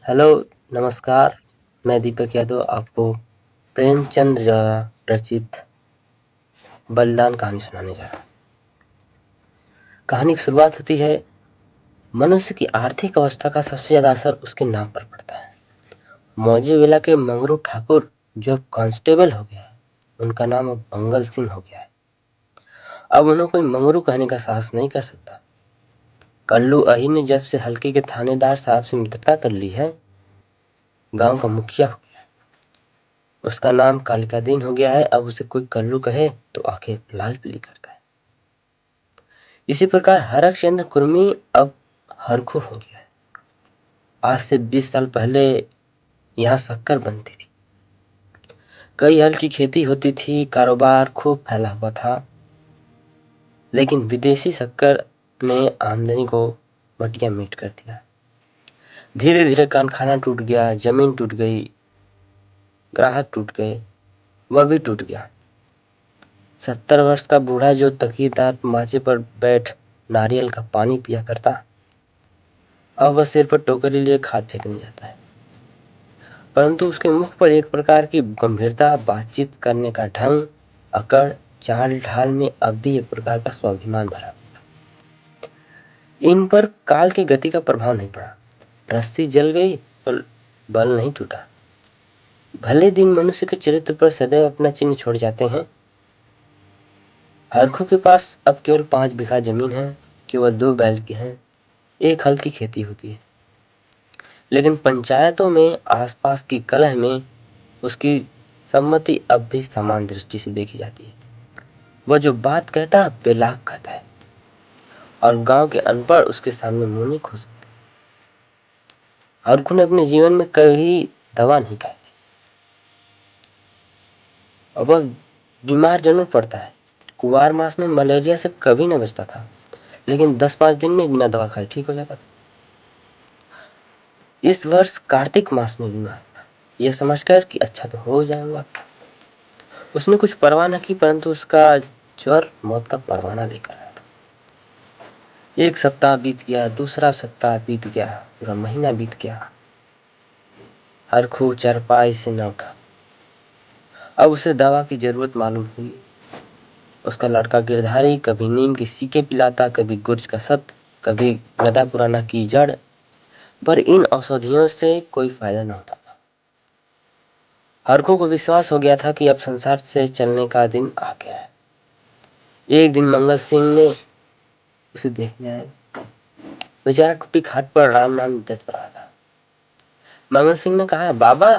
Hello, नमस्कार। मैं दीपक यादव आपको प्रेमचंद द्वारा रचित बलिदान कहानी सुनाने जा रहा हूँ। कहानी की शुरुआत होती है। मनुष्य की आर्थिक अवस्था का सबसे ज्यादा असर उसके नाम पर पड़ता है। मौजेवेला के मंगरू ठाकुर जो अब कांस्टेबल हो गया है, उनका नाम अब मंगल सिंह हो गया है। अब उन्हें कोई मंगरू कहने का साहस नहीं कर सकता। कल्लू अही ने जब से हल्के के थानेदार साहब से मित्रता कर ली है, गांव का मुखिया हो गया। उसका नाम कालिकादीन हो गया है। अब उसे कोई कल्लू कहे तो आंखें लाल पीली करता है। इसी प्रकार हरकचंद्र कुर्मी अब हरखू हो गया है। आज से 20 साल पहले यहाँ शक्कर बनती थी। कई हल की खेती होती थी, कारोबार खूब फैला हुआ था। लेकिन विदेशी शक्कर ने आमदनी को मटिया मीट कर दिया। धीरे धीरे कारखाना टूट गया, जमीन टूट गई, ग्राहक टूट गए, वह भी टूट गया। 70 वर्ष का बूढ़ा जो तकीदार माचे पर बैठ नारियल का पानी पिया करता, अब वह सिर पर टोकरी लिए खाद फेंकने जाता है। परंतु उसके मुख पर एक प्रकार की गंभीरता, बातचीत करने का ढंग, अकड़, चाल ढाल में अब भी एक प्रकार का स्वाभिमान भरा। इन पर काल की गति का प्रभाव नहीं पड़ा। रस्सी जल गई पर बल नहीं टूटा। भले दिन मनुष्य के चरित्र पर सदैव अपना चिन्ह छोड़ जाते हैं। हरखू के पास अब केवल 5 बीघा जमीन है, केवल 2 बैल की है, एक हल की खेती होती है। लेकिन पंचायतों में, आसपास की कलह में उसकी सम्मति अब भी समान दृष्टि से देखी जाती है। वह जो बात कहता बेलाख कहता है और गांव के अनपढ़ उसके सामने मुंह नहीं खोल सकते। हरखू ने अपने जीवन में कभी दवा नहीं खाई थी और वह बीमार जरूर पड़ता है। कुवार मास में मलेरिया से कभी न बचता था, लेकिन 10-5 दिन में बिना दवा खाए ठीक हो जाता था। इस वर्ष कार्तिक मास में बीमार हुआ, यह समझकर कि अच्छा तो हो जाएगा। उसने कुछ परवाह न की, परंतु उसका ज्वर मौत का परवाना लेकर आया था। एक सप्ताह बीत गया, दूसरा सप्ताह बीत गया, पूरा महीना बीत गया। हरखू चारपाई से न उठा। अब उसे दवा की जरूरत मालूम हुई। उसका लड़का गिरधारी कभी नीम की सीके पिलाता, कभी गुर्ज का सत्त, कभी गदा पुराना की जड़, पर इन औषधियों से कोई फायदा न होता। हरखू को विश्वास हो गया था कि अब संसार से चलने का दिन आ गया है। एक दिन मंगल सिंह ने उसे देखने आया। बेचारा टूटी खाट पर राम नाम जप रहा था। मंगल सिंह ने कहा, बाबा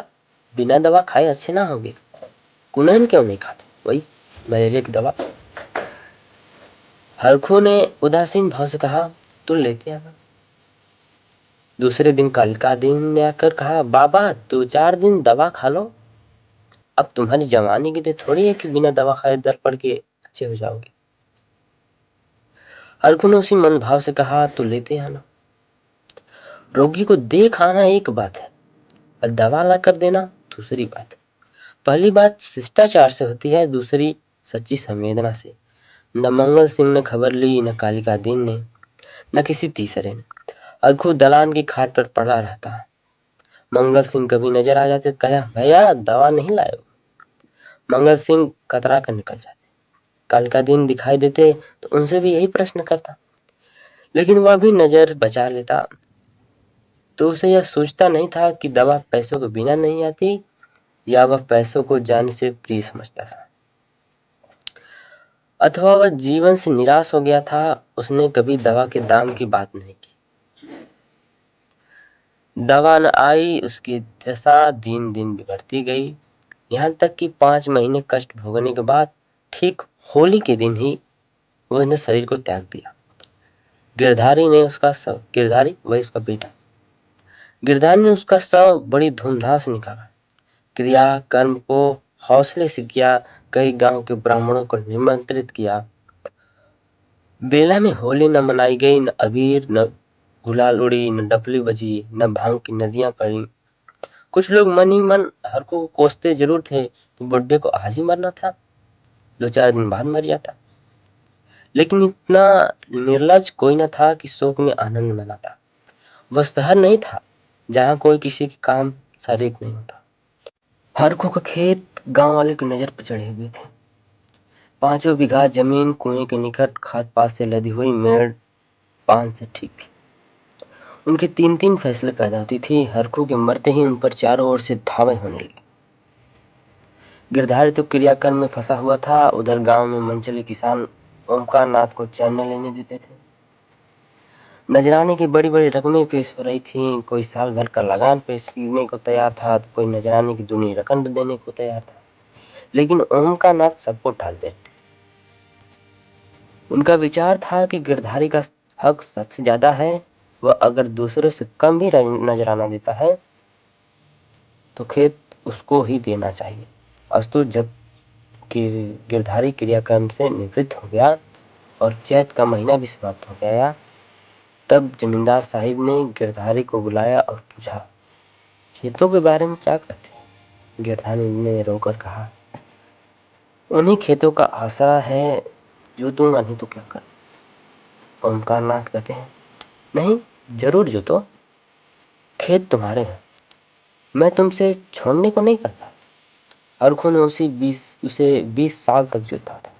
बिना दवा खाए अच्छे ना होगे, कुनैन क्यों नहीं खाते? वही मलेरिया की दवा। हरखू ने उदासीन भाव से कहा, तू लेते आना। दूसरे दिन कालिकादीन ने आकर कहा, बाबा 2-4 दिन दवा खा लो, अब तुम्हारी जवानी की देर थोड़ी है कि बिना दवा खाए दर पड़ के अच्छे हो जाओगे। हरखू ने उसी मन भाव से कहा, तू लेते आना। रोगी को देख आना एक बात है और दवा ला कर देना दूसरी बात है। पहली बात शिष्टाचार से होती है, दूसरी सच्ची संवेदना से। न मंगल सिंह ने खबर ली, न कालिकादीन ने, न किसी तीसरे ने। हरखू दलान की खाट पर पड़ा रहता। मंगल सिंह कभी नजर आ जाते तो कहा, भैया दवा नहीं लाए हो। मंगल सिंह कतरा कर निकल जाते। कालिकादीन दिखाई देते तो उनसे भी यही प्रश्न करता, लेकिन वह भी नजर बचा लेता। तो उसे यह सोचता नहीं था कि दवा पैसों के बिना नहीं आती, या वह पैसों को जान से प्रिय समझता था, अथवा वह जीवन से निराश हो गया था। उसने कभी दवा के दाम की बात नहीं की। दवा न आई, उसकी दशा दिन दिन बिगड़ती गई, यहाँ तक कि 5 महीने कष्ट भोगने के बाद ठीक होली के दिन ही उसने शरीर को त्याग दिया। गिरधारी वही उसका बेटा, गिरधारी ने उसका शव बड़ी धूमधाम से निकाला। क्रिया कर्म को हौसले से किया। कई गांव के ब्राह्मणों को निमंत्रित किया। बेला में होली न मनाई गई, न अबीर, न गुलाल उड़ी, न डफली बजी, न भांग की नदियां पड़ी। कुछ लोग मन ही मन हर को कोसते जरूर थे कि बुड्ढे को आज ही मरना था, 2-4 दिन बाद मर जाता। लेकिन इतना निर्लज कोई न था कि शोक में आनंद मनाता। वह शहर नहीं था, जहाँ कोई किसी के काम शरीक नहीं होता। हरखू का खेत गांव वाले की नजर पर चढ़े हुए थे। 5 बीघा जमीन कुएं के निकट खाद पात से लदी हुई मेड़ पान से ठीक थी। उनके 3-3 फैसले पैदा होती थी। हरखू के मरते ही उन पर चारों ओर से धावे होने लगी। गिरधारी तो क्रियाक्रम में फंसा हुआ था। उधर गांव में मनचले किसान ओमकार नाथ को चैन न लेने देते थे। नजराने की बड़ी बड़ी रकमें पेश हो रही थी। कोई साल भर का लगान पेश करने को तैयार था, तो कोई नजराने की दूनी रकम देने को तैयार था। लेकिन ओमकार नाथ सबको टाल देते। उनका विचार था कि गिरधारी का हक सबसे ज्यादा है। वह अगर दूसरे से कम भी नजराना देता है तो खेत उसको ही देना चाहिए। अस्तु जब गिरधारी क्रियाक्रम से निवृत्त हो गया और चैत का महीना भी समाप्त हो गया, तब जमींदार साहिब ने गिरधारी को बुलाया और पूछा, खेतों के बारे में क्या कहते? गिरधारी ने रोकर कहा, उन्हीं खेतों का आसरा है, जो दूंगा नहीं तो क्या कर। ओमकार नाथ कहते हैं, नहीं, जरूर जोतो, खेत तुम्हारे हैं, मैं तुमसे छोड़ने को नहीं कहता। हरखू ने उसे 20 साल तक जोता था।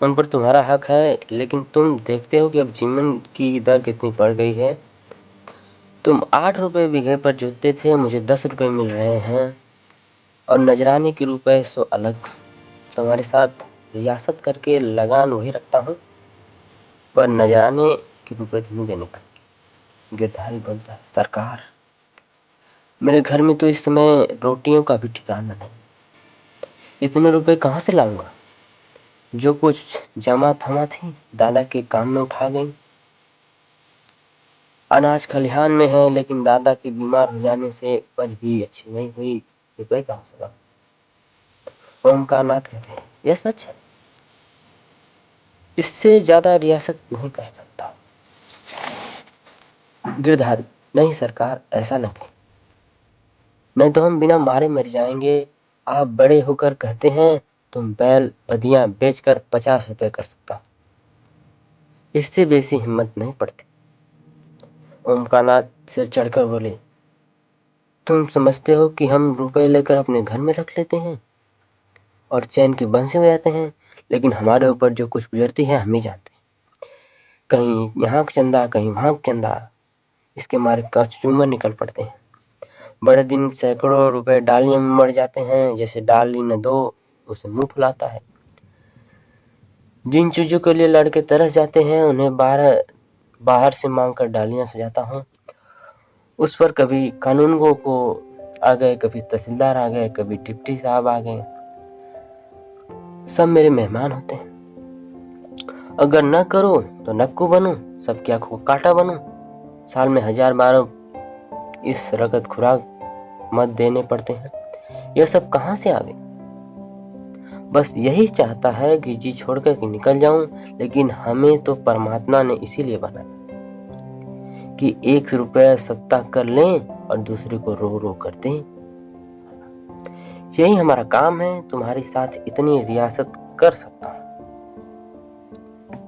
उन पर तुम्हारा हक है, लेकिन तुम देखते हो कि अब जीवन की दर कितनी बढ़ गई है। तुम 8 रुपए बीघे पर जोतते थे, मुझे 10 रुपए मिल रहे हैं, और नजराने के रुपए सो अलग। तुम्हारे साथ रियासत करके लगान वही रखता हूँ, पर नजराने के रुपए नहीं देने का। गिरधारी बोलता है, सरकार, मेरे घर में तो इस समय रोटियों का भी ठिकाना नहीं। इतने रुपए कहाँ से लाऊंगा? जो कुछ जमा थमा थी दादा के काम में उठा गई। अनाज खलिहान में है, लेकिन दादा के बीमार हो जाने से उपज भी अच्छी नहीं हुई। रुपए कहाँ से लाऊं? ओमकार नाथ कहते हैं, यह सच है, इससे ज्यादा रियासत नहीं कर सकता। गिरधारी, नहीं सरकार, ऐसा नहीं, नहीं तो हम बिना मारे मर जाएंगे। आप बड़े होकर कहते हैं तुम बैल बदियां बेचकर 50 रुपए कर सकता, इससे बेसी हिम्मत नहीं पड़ती। ओमकारनाथ सिर चढ़कर बोले, तुम समझते हो कि हम रुपए लेकर अपने घर में रख लेते हैं और चैन की बंसी हो जाते हैं, लेकिन हमारे ऊपर जो कुछ गुजरती है हम ही जानते हैं। कहीं यहाँ चंदा, कहीं वहां चंदा, इसके मारे कचूमर निकल पड़ते हैं। बड़े दिन सैकड़ों रुपए डालियों में मर जाते हैं। जैसे डाली न दो उसे मुंह फुलाता है। जिन चीजों के लिए लड़के तरस जाते हैं, उन्हें बाहर से मांग कर डालियां सजाता हूँ। उस पर कभी कानूनगो को आ गए, कभी तहसीलदार आ गए, कभी डिप्टी साहब आ गए, सब मेरे मेहमान होते हैं। अगर न करो तो नक्कू बनूं, सबकी आंखों को कांटा बनूं, साल में 1000 बार इस रगत खुराक मत देने पड़ते हैं। यह सब कहाँ से आवे? बस यही चाहता है कि जी छोड़कर कि निकल जाऊं, लेकिन हमें तो परमात्मा ने इसीलिए बनाया कि 1 रुपया सत्ता कर लें और दूसरे को रो रो कर दें। यही हमारा काम है। तुम्हारे साथ इतनी रियासत कर सकता हूं,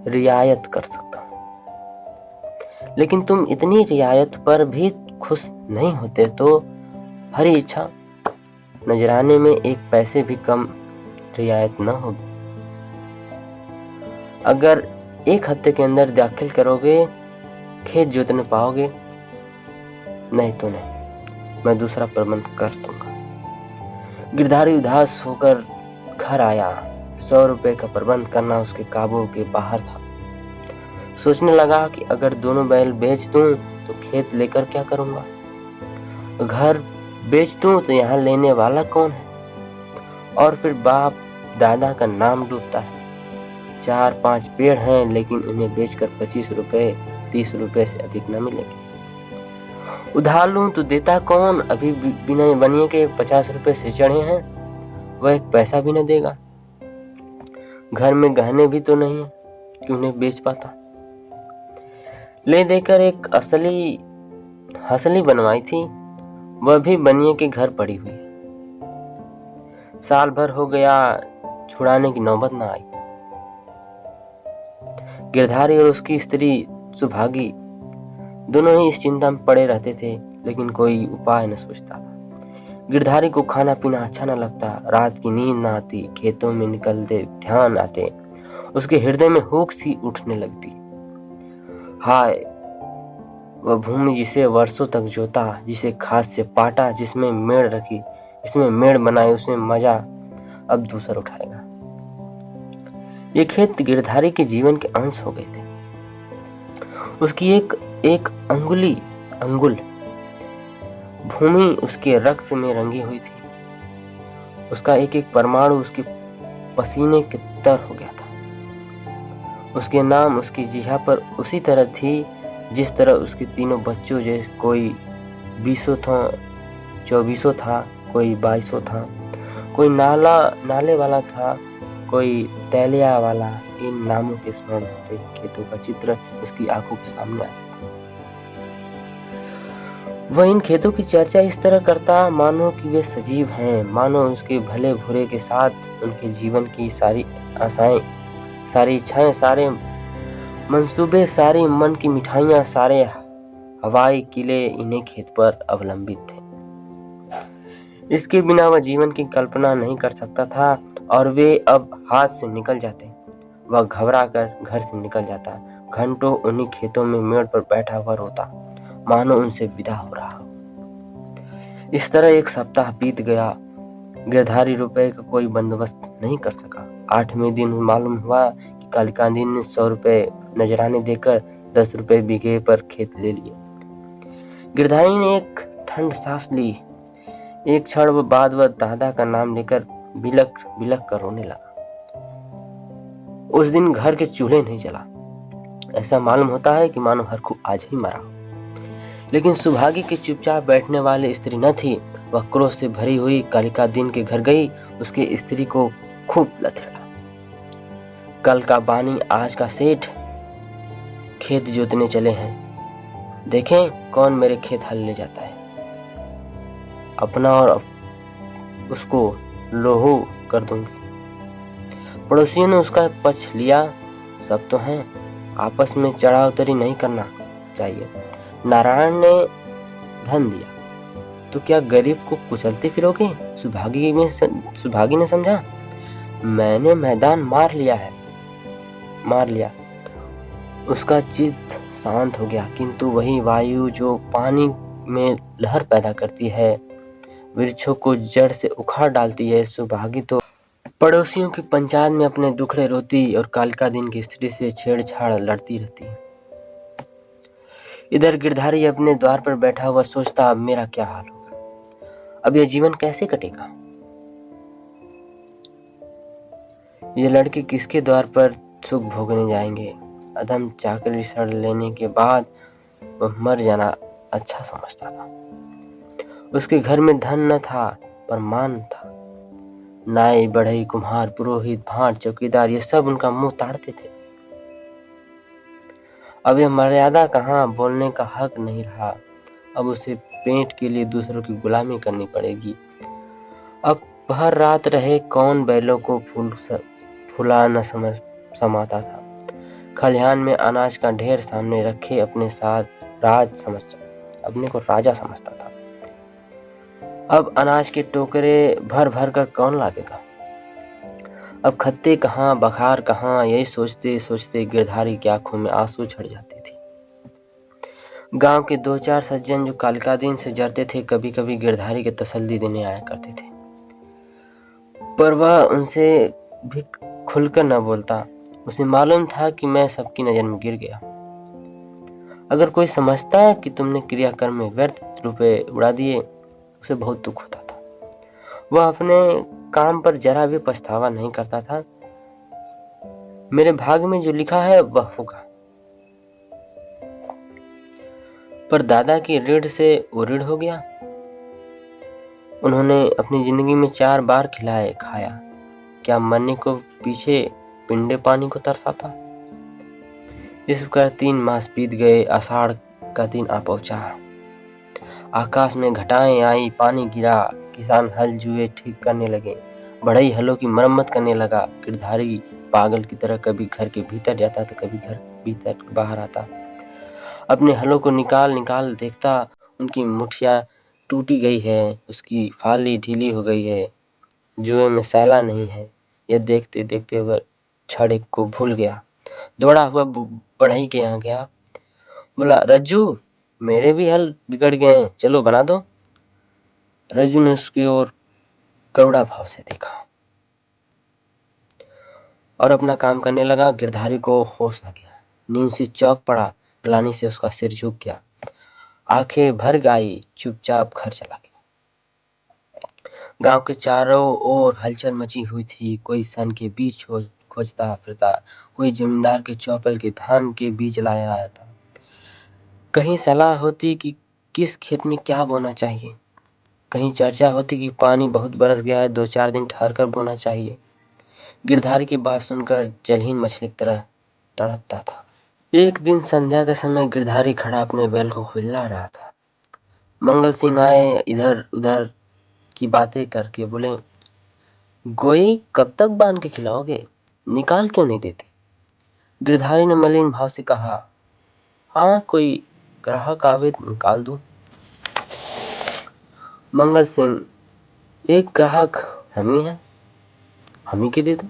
रियायत कर सकता हूं, लेकिन तुम इतनी रियायत पर भी खुश नहीं होते तो हरी इच्छा, नजराने में 1 पैसे भी कम रियायत न होगी। अगर 1 हफ्ते के अंदर दाखिल करोगे, खेत जोतने पाओगे, नहीं तो नहीं, मैं दूसरा प्रबंध कर दूंगा। गिरधारी उदास होकर घर आया। 100 रुपए का प्रबंध करना उसके काबू के बाहर था। सोचने लगा कि अगर दोनों बैल बेच दूं तो खेत लेकर क्या करूंगा? घर बेच दूं तो यहाँ लेने वाला कौन है? और फिर बाप दादा का नाम डूबता है। 4-5 पेड़ हैं, लेकिन उन्हें बेचकर 25 रुपए 30 रुपए से अधिक न मिलेंगे। उधार लूं तो देता कौन? अभी बिना बनिए के 50 रुपए से चढ़े हैं, वह 1 पैसा भी न देगा। घर में गहने भी तो नहीं है कि उन्हें बेच पाता। ले देकर एक असली हसली बनवाई थी, वह भी बनिए के घर पड़ी हुई है। साल भर हो गया, छुड़ाने की नौबत न आई। गिरधारी और उसकी स्त्री सुभागी दोनों ही इस चिंता में पड़े रहते थे लेकिन कोई उपाय न सोचता था। गिरधारी को खाना पीना अच्छा न लगता, रात की नींद न आती, खेतों में निकलते ध्यान आते, उसके हृदय में हुक सी उठने लगती। हाय, वह भूमि जिसे वर्षों तक जोता, जिसे खाद से पाटा, जिसमें मेड़ रखी, जिसमें मेड़ बनाई, उसमें मजा अब दूसर उठाएगा। ये खेत गिरधारी के जीवन के अंश हो गए थे। उसकी एक एक अंगुल भूमि उसके रक्त में रंगी हुई थी। उसका एक एक परमाणु उसके पसीने के तर हो गया था। उसके नाम उसकी जिह्वा पर उसी तरह थी जिस तरह उसके तीनों बच्चों, जैसे कोई 20 था, 24 था, कोई 22 था, कोई नाले वाला था, कोई तैलिया वाला। इन नामों के स्मरण होते खेतों का चित्र उसकी आंखों के सामने आ जाता। वह इन खेतों की चर्चा इस तरह करता मानो कि वे सजीव हैं, मानो उसके भले बुरे के साथ उनके जीवन की सारी आशाएं, सारी इच्छाएं, सारे मंसूबे, सारी मन की मिठाइयां, सारे हवाई किले इन्हीं खेत पर अवलंबित थे। इसके बिना वह जीवन की कल्पना नहीं कर सकता था और वे अब हाथ से निकल जाते। वह घबरा कर घर से निकल जाता, घंटों उन्हीं खेतों में मेड़ पर बैठा हुआ रोता, मानो उनसे विदा हो रहा हो। इस तरह एक सप्ताह बीत गया। गिरधारी रुपए का कोई बंदोबस्त नहीं कर सका। 8वें दिन मालूम हुआ कि कालिकादीन ने 100 रुपए नजराने देकर 10 रुपए बीघे पर खेत ले लिए। गिरधारी ने एक ठंड सांस ली। एक क्षण बाद वह दादा का नाम लेकर बिलख बिलख कर रोने लगा। उस दिन घर के चूल्हे नहीं जला। ऐसा मालूम होता है कि मानो हरखू आज ही मरा हो। लेकिन सुभागी के चुपचाप बैठने वाली स्त्री न थी। वह क्रोध से भरी हुई कालिकादीन के घर गई। उसके स्त्री को खूब लथड़ा। कल का बानी आज का सेठ खेत जोतने चले हैं, देखें कौन मेरे खेत हल ले जाता है। अपना और उसको लोहू कर दूंगी। पड़ोसियों ने उसका पक्ष लिया। सब तो हैं, आपस में चढ़ा उतरी नहीं करना चाहिए। नारायण ने धन दिया तो क्या गरीब को कुचलते फिरोगे? सुभागी ने समझा। मैंने मैदान मार लिया। उसका चित्त शांत हो गया। किंतु वही वायु जो पानी में लहर पैदा करती है, वृक्षों को जड़ से उखाड़ डालती है, सुभागी तो पड़ोसियों की पंचायत में अपने दुखड़े रोती और कालिकादीन की स्त्री से छेड़छाड़ लड़ती रहती। इधर गिरधारी अपने द्वार पर बैठा हुआ सोचता, अब मेरा क्या हाल होगा, अब यह जीवन कैसे कटेगा। ये लड़के किसके द्वार पर सुख भोगने जाएंगे। अधम चाकरी सड़ लेने के बाद वह मर जाना अच्छा समझता था। उसके घर में धन न था पर मान था। नाई, बढ़ई, कुम्हार, पुरोहित, भाट, चौकीदार, ये सब उनका मुंह ताड़ते थे। अब यह मर्यादा कहाँ, बोलने का हक नहीं रहा। अब उसे पेट के लिए दूसरों की गुलामी करनी पड़ेगी। अब भर रात रहे कौन बैलों को फूला न समाता था। खलिहान में अनाज का ढेर सामने रखे अपने को राजा समझता था। अब अनाज के टोकरे भर भर कर कौन लावेगा। अब खत्ते कहाँ, बखार कहाँ, यही सोचते सोचते गिरधारी की आंखों में आंसू झड़ जाते थे। गांव के 2-4 सज्जन जो कालिकादीन से जरते थे, कभी कभी गिरधारी के तसल्ली देने आया करते थे, पर वह उनसे भी खुलकर न बोलता। उसे मालूम था कि मैं सबकी नजर में गिर गया। अगर कोई समझता है कि तुमने क्रियाकर्म में व्यर्थ रुपए उड़ा दिए, उसे बहुत दुख होता था। वह अपने काम पर जरा भी पछतावा नहीं करता था। मेरे भाग्य में जो लिखा है वह होगा। पर दादा की रीढ़ से वो रीढ़ हो गया। उन्होंने अपनी जिंदगी में 4 बार खिलाए खाया, क्या मरने को पीछे पिंडे पानी को तरसा था। इस प्रकार 3 मास बीत गए। आषाढ़ का दिन आ पहुंचा। आकाश में घटाएं आई, पानी गिरा। किसान हल जुए ठीक करने लगे। बढ़ई हलों की मरम्मत करने लगा। गिरधारी पागल की तरह कभी घर के भीतर जाता तो कभी घर भीतर बाहर आता। अपने हलों को निकाल निकाल देखता। उनकी मुठिया टूटी गई है, उसकी फाली ढीली हो गई है, जुए में सैला नहीं है। यह देखते देखते वह छड़े को भूल गया। दौड़ा हुआ बढ़ई के यहाँ गया, बोला, रज्जू, मेरे भी हल बिगड़ गए हैं, चलो बना दो। रज्जू ने उसकी ओर करुणा भाव से देखा और अपना काम करने लगा। गिरधारी को होश आ गया, नींद से चौंक पड़ा। ग्लानि से उसका सिर झुक गया, आंखें भर गई, चुपचाप घर चला गया। गांव के चारों ओर हलचल मची हुई थी। कोई सन के बीज खोजता फिरता, कोई जमींदार के चौपल के धान के बीज लाया आया था। कहीं सलाह होती कि किस खेत में क्या बोना चाहिए, कहीं चर्चा होती कि पानी बहुत बरस गया है, 2-4 दिन ठहर कर बोना चाहिए। गिरधारी की बात सुनकर जलहीन मछली की तरह तड़पता था। एक दिन संध्या के समय गिरधारी खड़ा अपने बैल को खुजला रहा था। मंगल सिंह आए, इधर उधर की बातें करके बोले, गोई कब तक बांध के खिलाओगे, निकाल क्यों नहीं देते? गिरधारी ने मलिन भाव से कहा, हाँ, कोई ग्राहक आवे तो निकाल दूं। मंगल सिंह, एक ग्राहक हम ही है, हम ही के दे दो।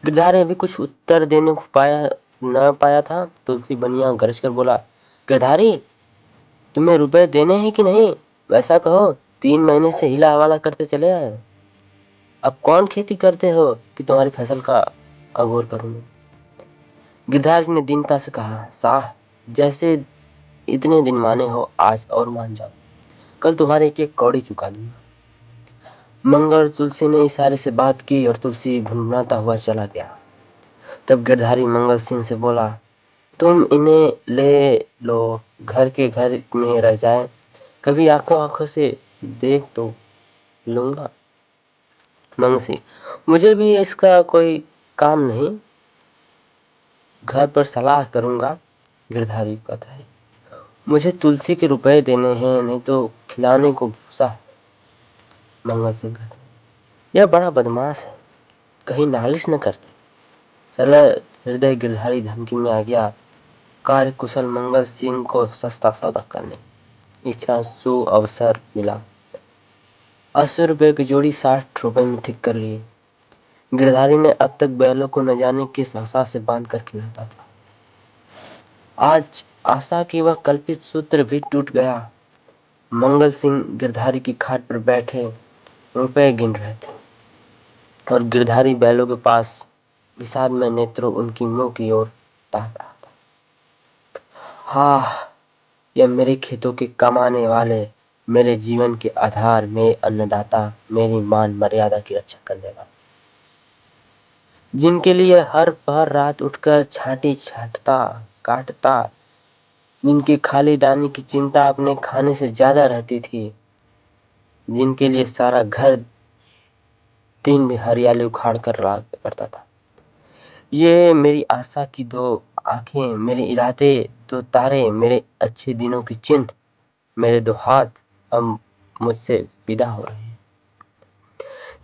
गिरधारी अभी कुछ उत्तर देने को न पाया था, तुलसी बनिया गरज कर बोला, गिरधारी, तुम्हें रुपए देने हैं कि नहीं, वैसा कहो। 3 महीने से हिला हवाला करते चले आए, अब कौन खेती करते हो कि तुम्हारी फसल का अगोर करूं। गिरधारी ने दीनता से कहा, साह, जैसे इतने दिन माने हो, आज और मान जाओ, कल तुम्हारे एक कौड़ी चुका दूंगा। मंगल तुलसी ने इशारे से बात की और तुलसी भुनभुनाता हुआ चला गया। तब गिरधारी मंगल सिंह से बोला, तुम इन्हें ले लो, घर के घर में रह जाए, कभी आंखों आंखों से देख तो लूंगा। मंगल सिंह, मुझे भी इसका कोई काम नहीं, घर पर सलाह करूंगा। गिरधारी कहता है, मुझे तुलसी के रुपए देने हैं, नहीं तो खिलाने को भूसा है। मंगल सिंह कहता है, यह बड़ा बदमाश है, कहीं नालिश न करते। चला हृदय गिरधारी धमकी में आ गया। कार्य कुशल मंगल सिंह को सस्ता सौदा करने इच्छासु अवसर मिला। 80 रुपए की जोड़ी 60 रुपए में ठीक कर लिए। गिरधारी ने अब तक बैलों को न जाने किस आशा से बांध कर खिलाता था, आज आशा की वह कल्पित सूत्र भी टूट गया। मंगल सिंह गिरधारी की खाट पर बैठे रुपए गिन रहे थे और गिरधारी बैलों के पास विषाद में नेत्रों उनकी मुंह की ओर ताक रहा था। हाँ, यह मेरे खेतों के कमाने वाले, मेरे जीवन के आधार, मेरे अन्नदाता, मेरी मान मर्यादा की रक्षा करने वाले, जिनके लिए हर पहर रात उठकर छांटी छांटता काटता, जिनके खाली दाने की चिंता अपने खाने से ज्यादा रहती थी, जिनके लिए सारा घर दिन में हरियाली उखाड़ कर रहा करता था। ये मेरी आशा की 2 आंखें, मेरे इरादे 2 तारे, मेरे अच्छे दिनों के चिन्ह, मेरे 2 हाथ अब मुझसे विदा हो रहे हैं।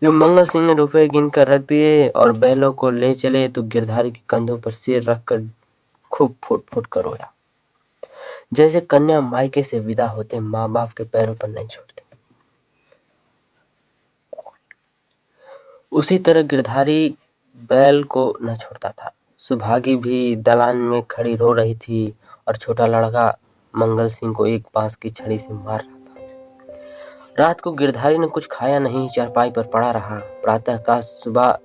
जब मंगल सिंह ने रुपए गिन कर रख दिए और बैलों को ले चले तो गिरधारी के कंधों पर सिर रखकर खूब फुट फुट कर रोया, जैसे कन्या मायके से विदा होते माँ बाप के पैरों पर नहीं छोड़ते। उसी तरह गिरधारी बैल को न छोड़ता था। सुभागी भी दलान में खड़ी रो रही थी और छोटा लड़का मंगल सिंह को एक बांस की छड़ी से मार रहा था। रात को गिरधारी ने कुछ खाया नहीं, चारपाई पर पड़ा रहा। प्रातःकाल सुबह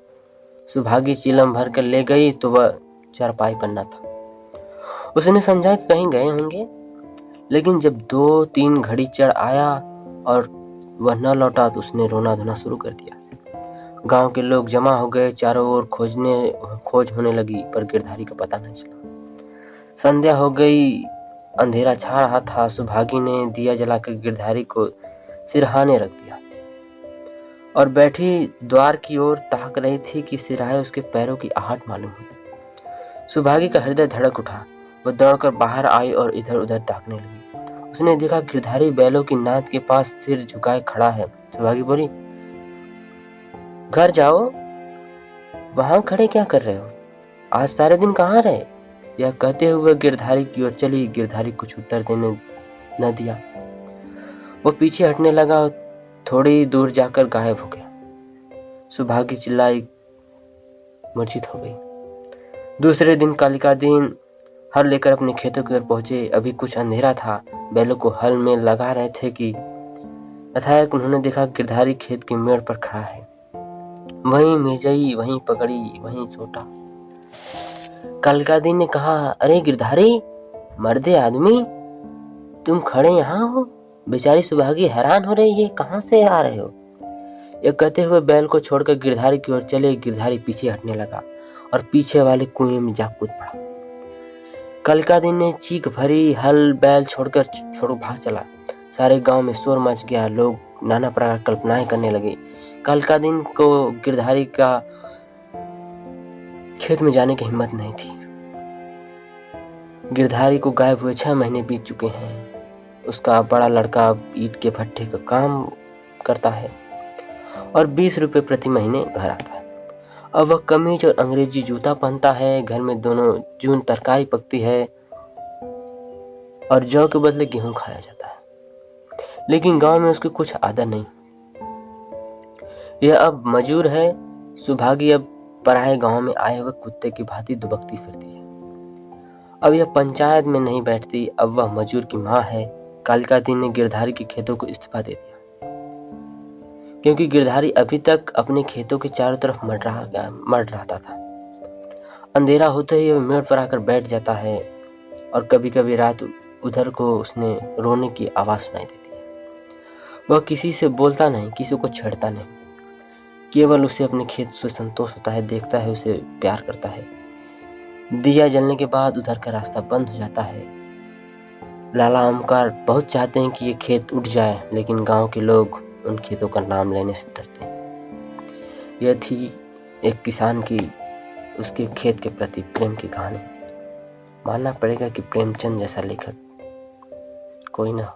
सुभागी चिलम भर कर ले गई तो वह चारपाई पर न था। उसने समझा कि कहीं गए होंगे, लेकिन जब 2-3 घड़ी चढ़ आया और वह न लौटा तो उसने रोना धोना शुरू कर दिया। गांव के लोग जमा हो गए, चारों ओर खोज होने लगी, पर गिरधारी का पता नहीं चला। संध्या हो गई, अंधेरा छा रहा था। सुभागी ने दिया जलाकर गिरधारी को सिरहाने रख दिया और बैठी द्वार की ओर ताक रही थी कि सिराहे उसके पैरों की आहट मालूम हुई। सुभागी का हृदय धड़क उठा। वह दौड़कर बाहर आई और इधर उधर ताकने लगी। उसने देखा गिरधारी बैलों की नाद के पास सिर झुकाए खड़ा है। सुभागी बोली, घर जाओ, वहां खड़े क्या कर रहे हो, आज सारे दिन कहाँ रहे? यह कहते हुए गिरधारी की ओर चली। गिरधारी कुछ उत्तर देने न दिया। वो पीछे हटने लगा और थोड़ी दूर जाकर गायब हो गया। सुभागी चिल्लाई, मूर्छित हो गई। दूसरे दिन कालिका दिन हल लेकर अपने खेतों की ओर पहुंचे। अभी कुछ अंधेरा था। बैलों को हल में लगा रहे थे कि अचानक उन्होंने देखा गिरधारी खेत की मेड़ पर खड़ा है। वहीं मिर्जई, वहीं पगड़ी, वहीं सोटा। कालिका दिन ने कहा, अरे गिरधारी, मर्दे आदमी, तुम खड़े यहाँ हो? बेचारी सुभागी हैरान हो रही, ये कहाँ से आ रहे हो? यह कहते हुए बैल को छोड़कर गिरधारी की ओर चले। गिरधारी पीछे हटने लगा और पीछे वाले कुएं में जा कूद पड़ा। कालिका दिन ने चीख भरी, हल बैल छोड़ भाग चला। सारे गांव में शोर मच गया। लोग नाना प्रकार कल्पनाएं करने लगे। कालिका दिन को गिरधारी का खेत में जाने की हिम्मत नहीं थी। गिरधारी को गायब हुए 6 महीने बीत चुके हैं। उसका बड़ा लड़का ईंट के भट्ठे का काम करता है और 20 रुपए प्रति महीने घर आता है। अब वह कमीज और अंग्रेजी जूता पहनता है। घर में दोनों जून तरकारी पकती है और जौ के बदले गेहूं खाया जाता है। लेकिन गांव में उसकी कुछ आदर नहीं। यह अब मजूर है। सुभागी अब पराये गांव में आए हुए कुत्ते की भांति दुबकती फिरती है। अब यह पंचायत में नहीं बैठती। अब वह मजूर की माँ है। कालिका दिन ने गिरधारी के खेतों को इस्तीफा दे दिया, क्योंकि गिरधारी अभी तक अपने खेतों के चारों तरफ मर रहता था। अंधेरा होते ही वह मेड़ पर आकर बैठ जाता है और कभी कभी रात उधर को उसने रोने की आवाज सुनाई देती है। वह किसी से बोलता नहीं, किसी को छेड़ता नहीं। केवल उसे अपने खेत से संतोष होता है, देखता है, उसे प्यार करता है। दिया जलने के बाद उधर का रास्ता बंद हो जाता है। लाला ओमकार बहुत चाहते हैं कि ये खेत उठ जाए, लेकिन गांव के लोग उन खेतों का नाम लेने से डरते हैं। यह थी एक किसान की उसके खेत के प्रति प्रेम की कहानी। मानना पड़ेगा कि प्रेमचंद जैसा लेखक कोई ना